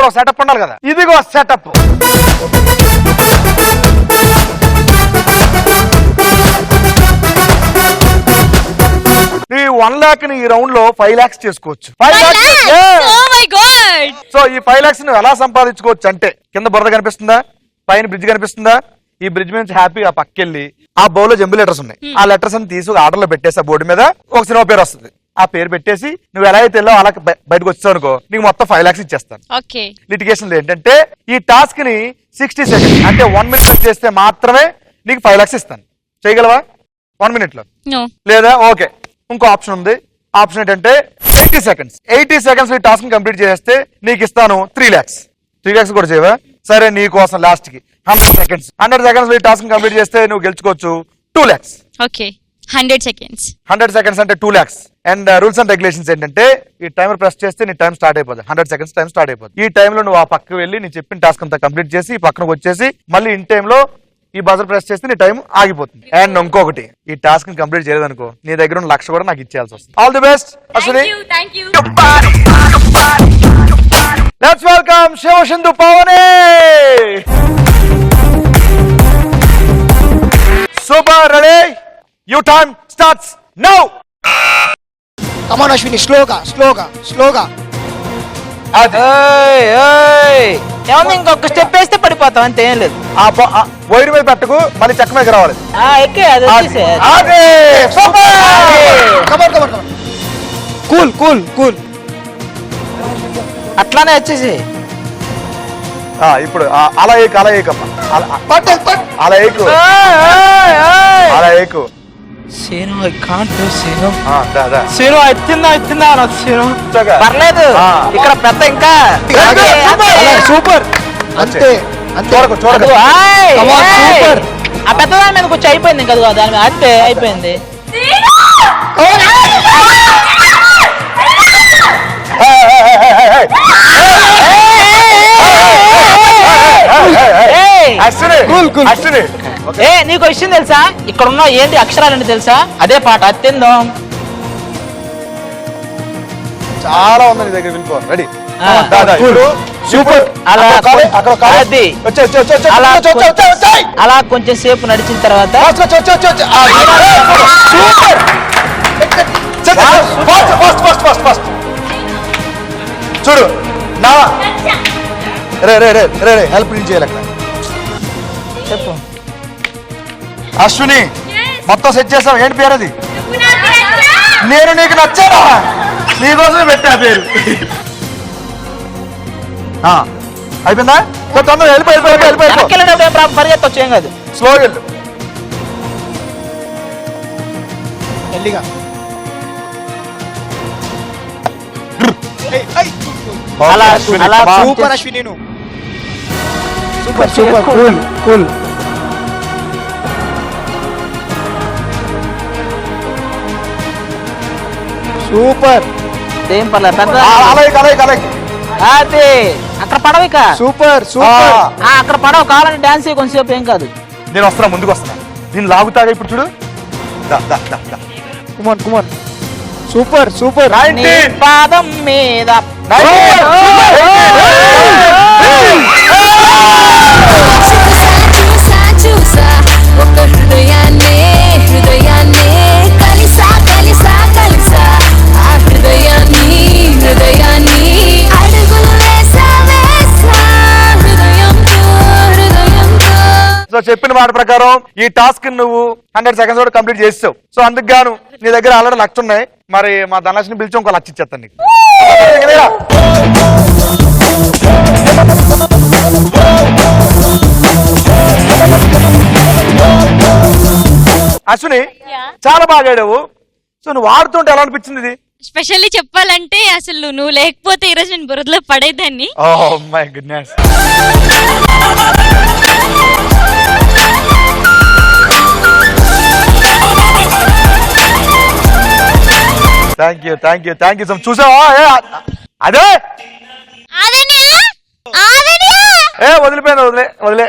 కూడా సెటప్ ఉండాలి కదా. ఇదిగో సెటప్. నీ 1 lakh ని ఈ రౌండ్ లో 5 lakhs చేసుకోవచ్చు. 5 lakhs. సో ఈ 5 lakhs నువ్వు ఎలా సంపాదించుకోవచ్చు అంటే, కింద బురద కనిపిస్తుందా, పైన బ్రిడ్జ్ కనిపిస్తుందా, ఈ బ్రిడ్జ్ మీద హ్యాపీగా పక్కెళ్ళి ఆ బౌల్లో జంబు లెటర్స్ ఉన్నాయి, ఆ లెటర్స్ అని తీసి ఆర్డర్ లో పెట్టేసి ఆ బోర్డు మీద ఒక సినిమా పేరు వస్తుంది, ఆ పేరు పెట్టేసి నువ్వు ఎలా అయితే వెళ్ళావు అలా బయటకు వచ్చావు అనుకో, నీకు మొత్తం 5 lakhs ఇచ్చేస్తాను. లిటిగేషన్ ఏంటంటే ఈ టాస్క్ ని 60 seconds అంటే 1 minute చేస్తే మాత్రమే నీకు 5 lakhs ఇస్తాను. చేయగలవా 1 minute లో? లేదా ఓకే, ఇంకో ఆప్షన్ ఉంది. ఆప్షన్ ఏంటంటే 80 seconds. 80 seconds ఈ టాస్క్ కంప్లీట్ చేస్తే నీకు ఇస్తాను 3 lakhs. 3 lakhs కూడా చేయవా? సరే, నీ కోసం లాస్ట్ కి 100 seconds. 100 seconds ఈ టాస్క్ కంప్లీట్ చేస్తే నువ్వు గెలుచుకోవచ్చు 2 lakhs. Okay, 100 seconds. 100 seconds అంటే 2 lakhs. And rules and regulations ఏంటంటే, ఈ టైమర్ ప్రెస్ చేస్తే నీ టైం స్టార్ట్ అయిపోతుంది. 100 seconds టైం స్టార్ట్ అయిపోతుంది. ఈ టైంలో నువ్వు ఆ పక్కకు వెళ్ళి నీ చెప్పిన టాస్క్ అంతా కంప్లీట్ చేసి ఈ పక్కనకు వచ్చేసి మళ్ళీ ఇన్ టైంలో ఈ బజర్ ప్రెస్ చేస్తే నీ టైం ఆగిపోతుంది. అండ్ ఇంకొకటి, ఈ టాస్క్ కంప్లీట్ చేయలేదనుకో నీ దగ్గర ఉన్న 1,00,000 కూడా నాకు ఇచ్చేయాల్సి వస్తుంది. All the best Ashwini. Let's welcome Shivasindhu పవనే. Super, ready, you time starts now. Come on Ashwini, స్లోగా. ఏమన్నా ఇంకొక స్టెప్ వేస్తే పడిపోతాం, అంతే, ఏం లేదు. వైర్ మీద పెట్టకు, మళ్ళీ చెక్క మీద రావాలి. ఎక్కే అది కూల్ అట్లానే వచ్చేసి ఇప్పుడు అలా ఏకమ్మా, అలా ఏకు. Seenu, I can't do Seenu. Seenu ఎత్తిందా సీను. పర్లేదు, ఇక్కడ పెద్ద ఇంకా సూపర్. అంతే చూడకు. ఆ పెద్ద దాని మీద కొంచెం అయిపోయింది కదా, దాని మీద అంతే అయిపోయింది. నీకు విషయం తెలుసా, ఇక్కడ ఉన్న ఏంటి అక్షరాలంటే తెలుసా? అదే పాట అత్యందం. చాలా ఉంది నీ దగ్గర, వెళ్ళిపోవాలి. Ready, super. అలా కొంచెం సేపు నడిచిన తర్వాత చూడు నా హెల్ప్ నేను చేయాలి అక్కడ. చెప్పు అశ్విని, మొత్తం సెట్ చేసావు. ఏంటి పేరు అది? నేను నీకు నచ్చానా? నీకోసమే పెట్టా పేరు. అయిపోయిందా? తొందరగా వెళ్ళిపోయి పరిగెత్తొచ్చు, ఏం కాదు. స్లోగా వెళ్ళు. Super Ashwini, super. Cool. Super. ఏం పర్లేదు, పెద్ద అదే అక్కడ పడవిక. సూపర్. అక్కడ పడవ కావాలని డాన్స్ కొంచెంసేపు, ఏం కాదు. నేను వస్తున్నా, ముందుకు వస్తున్నా. దీన్ని లాగుతాగా ఇప్పుడు చూడు. కుమార్. సూపర్. పాదం మీద చూసా ఒక హృదయాన్నే కలిసా ఆ హృదయాన్ని అడుగులు వేసా హృదయంతో. సో చెప్పిన మాట ప్రకారం ఈ టాస్క్ నువ్వు 100 seconds కూడా కంప్లీట్ చేసావు. సో అందుకు గాను నీ దగ్గర ఆల్రెడీ 1,00,000 ఉన్నాయి. మరి మా ధనలక్ష్మిని పిలిచి ఇంకో 1,00,000 ఇచ్చేస్తాను నీకు. అశ్విని, చాలా బాగా ఆడావు. సో నువ్వు ఆడుతుంటే ఎలా అనిపించింది ఇది? స్పెషల్లీ చెప్పాలంటే అసలు నువ్వు లేకపోతే ఈరోజు నేను బురదలో పడేదాన్ని. Oh my goodness. Thank you. చూసావా? అదే వదిలిపోయింది. వదిలే